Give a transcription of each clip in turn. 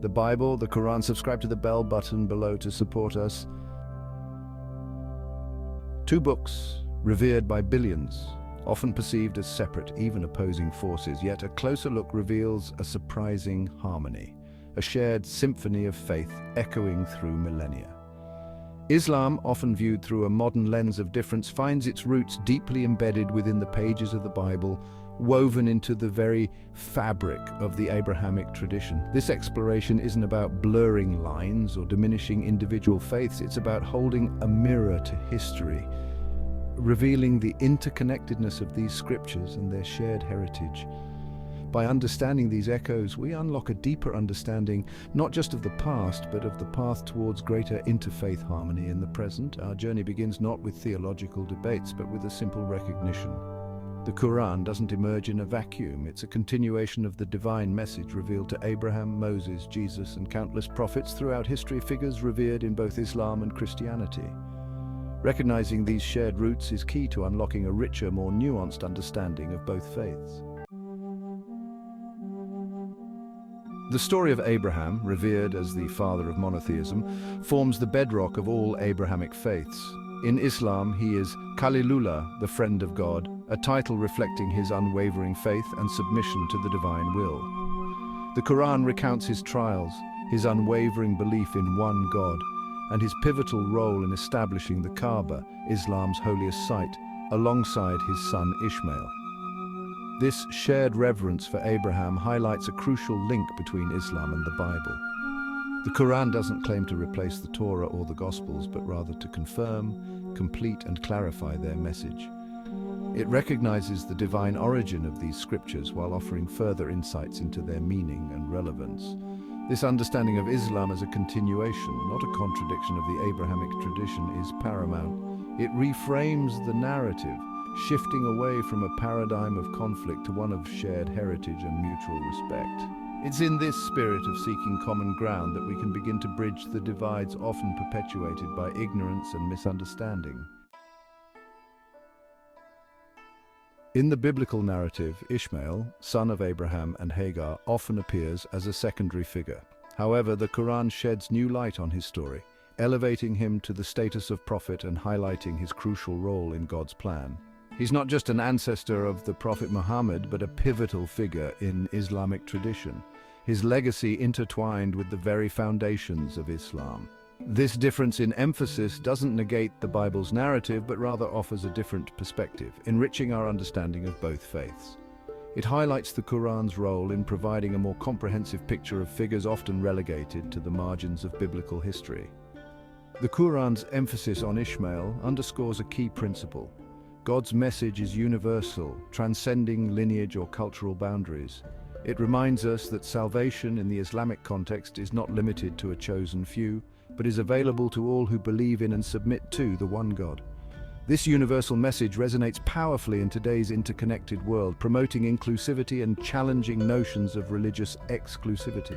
the Bible, the Quran. Subscribe to the bell button below to support us. Two books, revered by billions, often perceived as separate, even opposing forces, yet a closer look reveals a surprising harmony, a shared symphony of faith echoing through millennia. Islam, often viewed through a modern lens of difference, finds its roots deeply embedded within the pages of the Bible, woven into the very fabric of the Abrahamic tradition. This exploration isn't about blurring lines or diminishing individual faiths, it's about holding a mirror to history, revealing the interconnectedness of these scriptures and their shared heritage. By understanding these echoes, we unlock a deeper understanding, not just of the past, but of the path towards greater interfaith harmony in the present. Our journey begins not with theological debates, but with a simple recognition. The Quran doesn't emerge in a vacuum. It's a continuation of the divine message revealed to Abraham, Moses, Jesus, and countless prophets throughout history, figures revered in both Islam and Christianity. Recognizing these shared roots is key to unlocking a richer, more nuanced understanding of both faiths. The story of Abraham, revered as the father of monotheism, forms the bedrock of all Abrahamic faiths. In Islam, he is Khalilullah, the friend of God, a title reflecting his unwavering faith and submission to the divine will. The Quran recounts his trials, his unwavering belief in one God, and his pivotal role in establishing the Kaaba, Islam's holiest site, alongside his son Ishmael. This shared reverence for Abraham highlights a crucial link between Islam and the Bible. The Quran doesn't claim to replace the Torah or the Gospels, but rather to confirm, complete, and clarify their message. It recognizes the divine origin of these scriptures while offering further insights into their meaning and relevance. This understanding of Islam as a continuation, not a contradiction of the Abrahamic tradition, is paramount. It reframes the narrative, shifting away from a paradigm of conflict to one of shared heritage and mutual respect. It's in this spirit of seeking common ground that we can begin to bridge the divides often perpetuated by ignorance and misunderstanding. In the biblical narrative, Ishmael, son of Abraham and Hagar, often appears as a secondary figure. However, the Quran sheds new light on his story, elevating him to the status of prophet and highlighting his crucial role in God's plan. He's not just an ancestor of the Prophet Muhammad, but a pivotal figure in Islamic tradition, his legacy intertwined with the very foundations of Islam. This difference in emphasis doesn't negate the Bible's narrative, but rather offers a different perspective, enriching our understanding of both faiths. It highlights the Quran's role in providing a more comprehensive picture of figures often relegated to the margins of biblical history. The Quran's emphasis on Ishmael underscores a key principle. God's message is universal, transcending lineage or cultural boundaries. It reminds us that salvation in the Islamic context is not limited to a chosen few, but is available to all who believe in and submit to the one God. This universal message resonates powerfully in today's interconnected world, promoting inclusivity and challenging notions of religious exclusivity.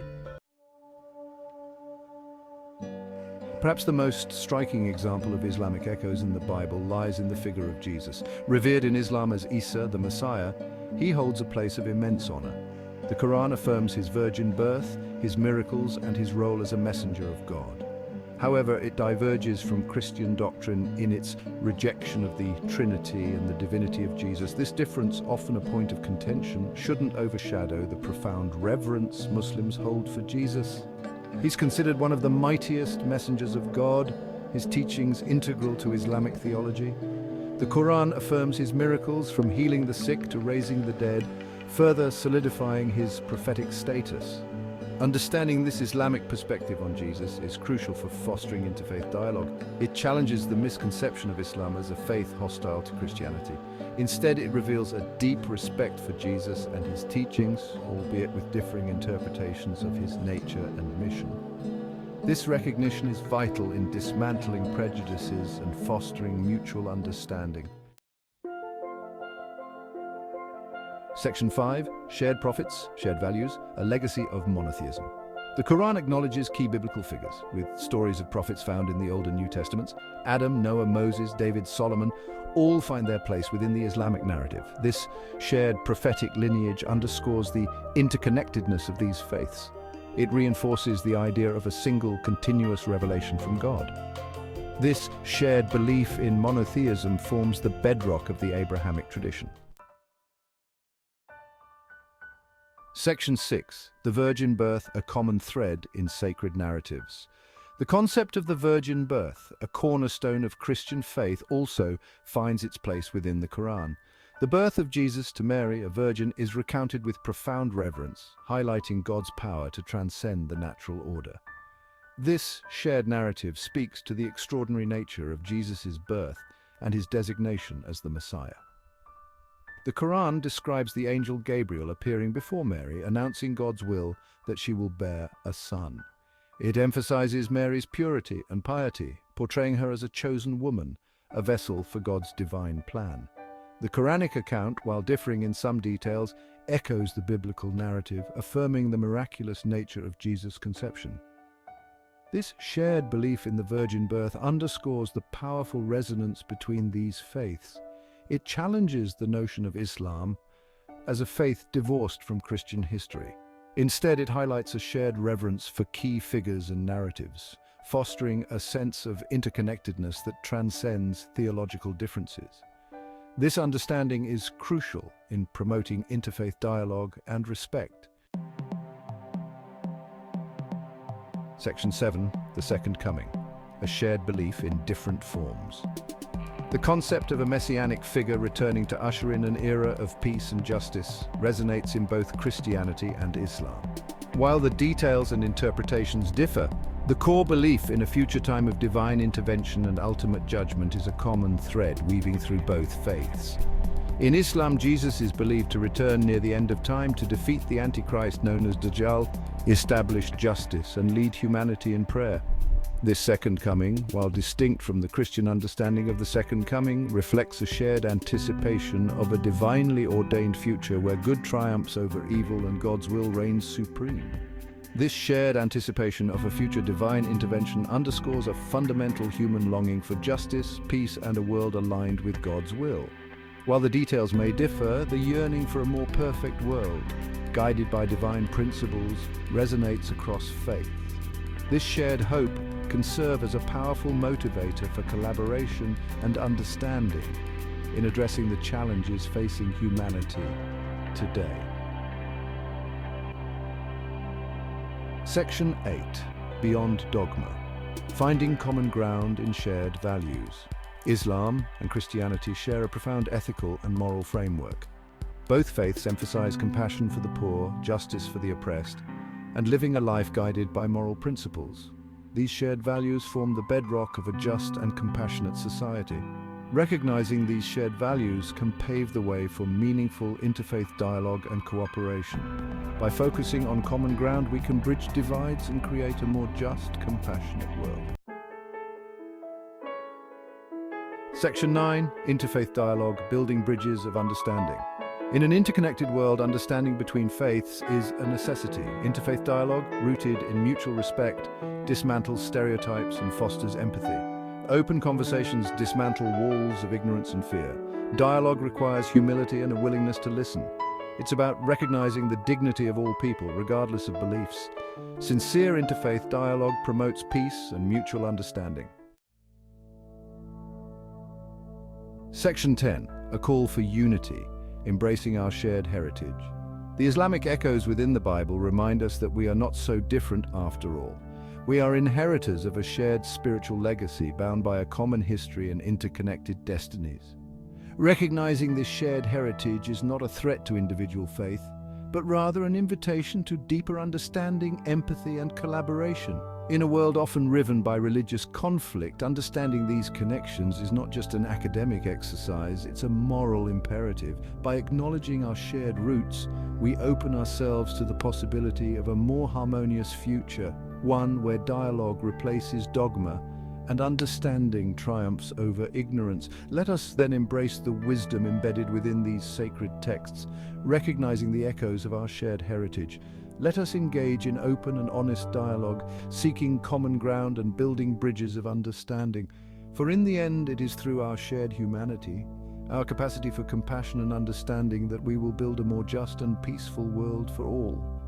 Perhaps the most striking example of Islamic echoes in the Bible lies in the figure of Jesus. Revered in Islam as Isa, the Messiah, he holds a place of immense honor. The Quran affirms his virgin birth, his miracles, and his role as a messenger of God. However, it diverges from Christian doctrine in its rejection of the Trinity and the divinity of Jesus. This difference, often a point of contention, shouldn't overshadow the profound reverence Muslims hold for Jesus. He's considered one of the mightiest messengers of God, his teachings integral to Islamic theology. The Quran affirms his miracles, from healing the sick to raising the dead, further solidifying his prophetic status. Understanding this Islamic perspective on Jesus is crucial for fostering interfaith dialogue. It challenges the misconception of Islam as a faith hostile to Christianity. Instead, it reveals a deep respect for Jesus and his teachings, albeit with differing interpretations of his nature and mission. This recognition is vital in dismantling prejudices and fostering mutual understanding. Section 5, Shared Prophets, Shared Values, a Legacy of Monotheism. The Quran acknowledges key biblical figures, with stories of prophets found in the Old and New Testaments. Adam, Noah, Moses, David, Solomon, all find their place within the Islamic narrative. This shared prophetic lineage underscores the interconnectedness of these faiths. It reinforces the idea of a single, continuous revelation from God. This shared belief in monotheism forms the bedrock of the Abrahamic tradition. Section 6. The virgin birth, a common thread in sacred narratives. The concept of the virgin birth, a cornerstone of Christian faith, also finds its place within the Quran. The birth of Jesus to Mary, a virgin, is recounted with profound reverence, highlighting God's power to transcend the natural order. This shared narrative speaks to the extraordinary nature of Jesus' birth and his designation as the Messiah. The Quran describes the angel Gabriel appearing before Mary, announcing God's will that she will bear a son. It emphasizes Mary's purity and piety, portraying her as a chosen woman, a vessel for God's divine plan. The Quranic account, while differing in some details, echoes the biblical narrative, affirming the miraculous nature of Jesus' conception. This shared belief in the virgin birth underscores the powerful resonance between these faiths. It challenges the notion of Islam as a faith divorced from Christian history. Instead, it highlights a shared reverence for key figures and narratives, fostering a sense of interconnectedness that transcends theological differences. This understanding is crucial in promoting interfaith dialogue and respect. Section 7. The Second Coming, a shared belief in different forms. The concept of a messianic figure returning to usher in an era of peace and justice resonates in both Christianity and Islam. While the details and interpretations differ, the core belief in a future time of divine intervention and ultimate judgment is a common thread weaving through both faiths. In Islam, Jesus is believed to return near the end of time to defeat the Antichrist known as Dajjal, establish justice, and lead humanity in prayer. This second coming, while distinct from the Christian understanding of the second coming, reflects a shared anticipation of a divinely ordained future where good triumphs over evil and God's will reigns supreme. This shared anticipation of a future divine intervention underscores a fundamental human longing for justice, peace, and a world aligned with God's will. While the details may differ, the yearning for a more perfect world, guided by divine principles, resonates across faith. This shared hope can serve as a powerful motivator for collaboration and understanding in addressing the challenges facing humanity today. Section 8. Beyond Dogma. Finding common ground in shared values. Islam and Christianity share a profound ethical and moral framework. Both faiths emphasize compassion for the poor, justice for the oppressed, and living a life guided by moral principles. These shared values form the bedrock of a just and compassionate society. Recognizing these shared values can pave the way for meaningful interfaith dialogue and cooperation. By focusing on common ground, we can bridge divides and create a more just, compassionate world. Section 9. Interfaith Dialogue, Building Bridges of Understanding. In an interconnected world, understanding between faiths is a necessity. Interfaith dialogue, rooted in mutual respect, dismantles stereotypes and fosters empathy. Open conversations dismantle walls of ignorance and fear. Dialogue requires humility and a willingness to listen. It's about recognizing the dignity of all people, regardless of beliefs. Sincere interfaith dialogue promotes peace and mutual understanding. Section 10. A call for unity, embracing our shared heritage. The Islamic echoes within the Bible remind us that we are not so different after all. We are inheritors of a shared spiritual legacy bound by a common history and interconnected destinies. Recognizing this shared heritage is not a threat to individual faith, but rather an invitation to deeper understanding, empathy, and collaboration. In a world often riven by religious conflict, understanding these connections is not just an academic exercise, it's a moral imperative. By acknowledging our shared roots, we open ourselves to the possibility of a more harmonious future, one where dialogue replaces dogma and understanding triumphs over ignorance. Let us then embrace the wisdom embedded within these sacred texts, recognizing the echoes of our shared heritage. Let us engage in open and honest dialogue, seeking common ground and building bridges of understanding. For in the end, it is through our shared humanity, our capacity for compassion and understanding, that we will build a more just and peaceful world for all.